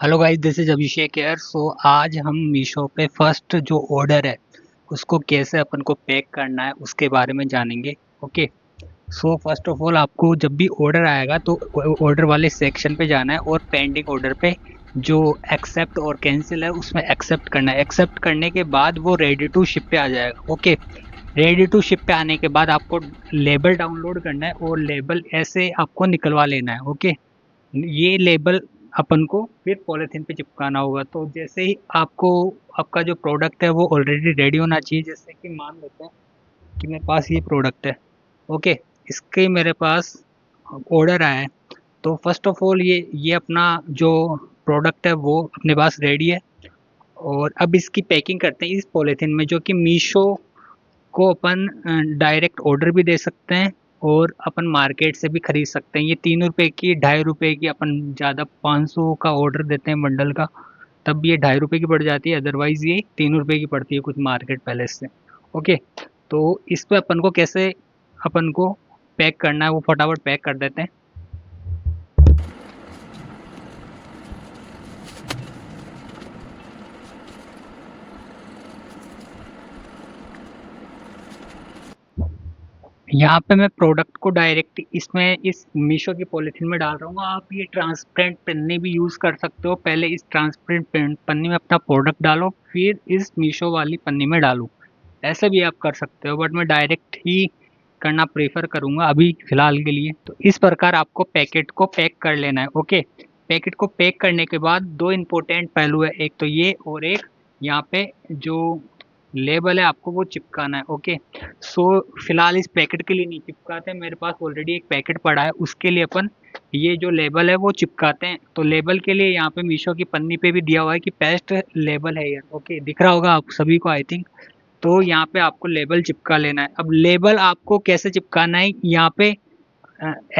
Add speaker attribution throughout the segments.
Speaker 1: Hello guys, this is Abhishek here. So आज हम मीशो पे फर्स्ट जो ऑर्डर है उसको कैसे अपन को पैक करना है उसके बारे में जानेंगे। Okay. So first of all आपको जब भी ऑर्डर आएगा तो ऑर्डर वाले सेक्शन पे जाना है और पेंडिंग ऑर्डर पे जो एक्सेप्ट और कैंसिल है उसमें एक्सेप्ट करना है। एक्सेप्ट करने के बाद वो रेडी टू शिप पे आ जाएगा। ओके। रेडी टू शिप पे आने के बाद आपको लेबल डाउनलोड करना है और लेबल ऐसे आपको निकलवा लेना है। ओके। ये लेबल अपन को फिर पॉलीथीन पे चिपकाना होगा। तो जैसे ही आपको आपका जो प्रोडक्ट है वो ऑलरेडी रेडी होना चाहिए। जैसे कि मान लेते हैं कि मेरे पास ये प्रोडक्ट है। ओके। इसके मेरे पास ऑर्डर आया है। तो फर्स्ट ऑफ ऑल ये अपना जो प्रोडक्ट है वो अपने पास रेडी है। और अब इसकी पैकिंग करते हैं इस पॉलीथीन में, जो कि मीशो को अपन डायरेक्ट ऑर्डर भी दे सकते हैं और अपन मार्केट से भी खरीद सकते हैं। ये 3 रुपए की, 2.5 रुपए की, अपन ज़्यादा 500 का ऑर्डर देते हैं बंडल का, तब ये 2.5 रुपए की पड़ जाती है। अदरवाइज ये 3 रुपए की पड़ती है कुछ मार्केट पैलेस से। ओके। तो इस पे अपन को कैसे अपन को पैक करना है वो फटाफट पैक कर देते हैं। यहाँ पे मैं प्रोडक्ट को डायरेक्ट इसमें इस मीशो की पॉलीथीन में डाल रहा हूँ। आप ये ट्रांसपेरेंट पन्नी भी यूज़ कर सकते हो। पहले इस ट्रांसपेरेंट पन्नी में अपना प्रोडक्ट डालो, फिर इस मीशो वाली पन्नी में डालो। ऐसे भी आप कर सकते हो, बट मैं डायरेक्ट ही करना प्रेफर करूँगा अभी फ़िलहाल के लिए। तो इस प्रकार आपको पैकेट को पैक कर लेना है। ओके। पैकेट को पैक करने के बाद दो इम्पोर्टेंट पहलू है, एक तो ये और एक यहाँ पे जो लेबल है आपको वो चिपकाना है। ओके। सो फिलहाल इस पैकेट के लिए नहीं चिपकाते, मेरे पास ऑलरेडी एक पैकेट पड़ा है, उसके लिए अपन ये जो लेबल है वो चिपकाते हैं। तो लेबल के लिए यहाँ पे मीशो की पन्नी पे भी दिया हुआ है कि पेस्ट लेबल है यार। ओके, दिख रहा होगा आप सभी को आई थिंक। तो यहाँ पे आपको लेबल चिपका लेना है। अब लेबल आपको कैसे चिपकाना है, यहाँ पे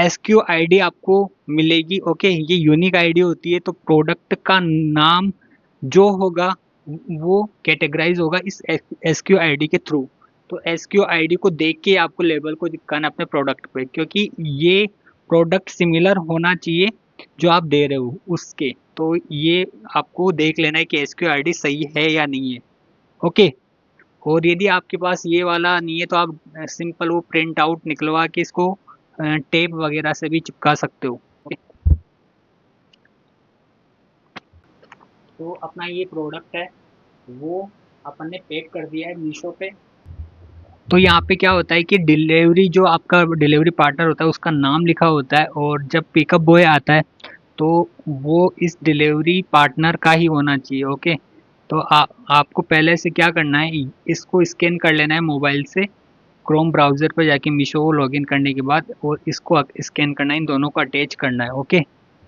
Speaker 1: SKU ID आपको मिलेगी। ओके। ये यूनिक आईडी होती है। तो प्रोडक्ट का नाम जो होगा वो कैटेगराइज होगा इस SKU ID के थ्रू। तो SKU ID को देख के आपको लेबल को चिपकाना है अपने प्रोडक्ट पे, क्योंकि ये प्रोडक्ट सिमिलर होना चाहिए जो आप दे रहे हो उसके। तो ये आपको देख लेना है कि SKU ID सही है या नहीं है। ओके। और यदि आपके पास ये वाला नहीं है तो आप सिंपल वो प्रिंट आउट निकलवा के इसको टेप वगैरह से भी चिपका सकते हो। तो अपना ये प्रोडक्ट है वो अपन ने पैक कर दिया है मीशो पे। तो यहाँ पे क्या होता है कि डिलीवरी जो आपका डिलीवरी पार्टनर होता है उसका नाम लिखा होता है, और जब पिकअप बॉय आता है तो वो इस डिलीवरी पार्टनर का ही होना चाहिए। ओके। तो आपको पहले से क्या करना है, इसको स्कैन कर लेना है मोबाइल से, क्रोम ब्राउज़र पर जाके मीशो को लॉगिन करने के बाद, और इसको स्कैन करना है, इन दोनों को अटैच करना है। ओके।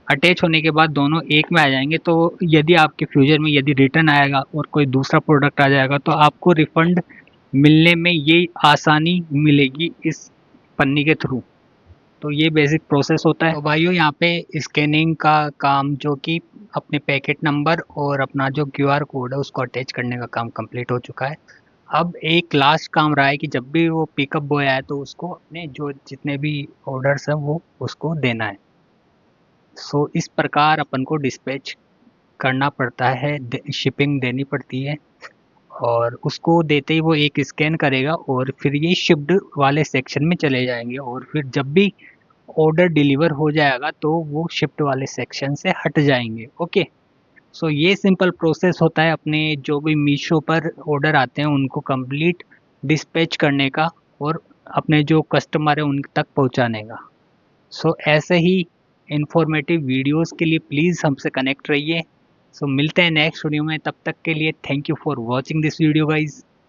Speaker 1: अटैच होने के बाद दोनों एक में आ जाएंगे। तो यदि आपके फ्यूचर में यदि रिटर्न आएगा और कोई दूसरा प्रोडक्ट आ जाएगा तो आपको रिफंड मिलने में ये आसानी मिलेगी इस पन्नी के थ्रू। तो ये बेसिक प्रोसेस होता है। तो भाइयों, यहाँ पे स्कैनिंग का काम जो कि अपने पैकेट नंबर और अपना जो QR कोड है उसको अटैच करने का काम कंप्लीट हो चुका है। अब एक लास्ट काम रहा है कि जब भी वो पिकअप बॉय आए तो उसको अपने जो जितने भी ऑर्डर्स हैं वो उसको देना है। सो इस प्रकार अपन को डिस्पैच करना पड़ता है, शिपिंग देनी पड़ती है, और उसको देते ही वो एक स्कैन करेगा और फिर ये शिप्ड वाले सेक्शन में चले जाएंगे, और फिर जब भी ऑर्डर डिलीवर हो जाएगा तो वो शिफ्ट वाले सेक्शन से हट जाएंगे। ओके। सो ये सिंपल प्रोसेस होता है अपने जो भी मीशो पर ऑर्डर आते हैं उनको कंप्लीट डिस्पैच करने का और अपने जो कस्टमर है उन तक पहुंचाने का। सो ऐसे ही इंफॉर्मेटिव वीडियोस के लिए प्लीज़ हमसे कनेक्ट रहिए। सो मिलते हैं नेक्स्ट वीडियो में, तब तक के लिए thank you for watching this video guys.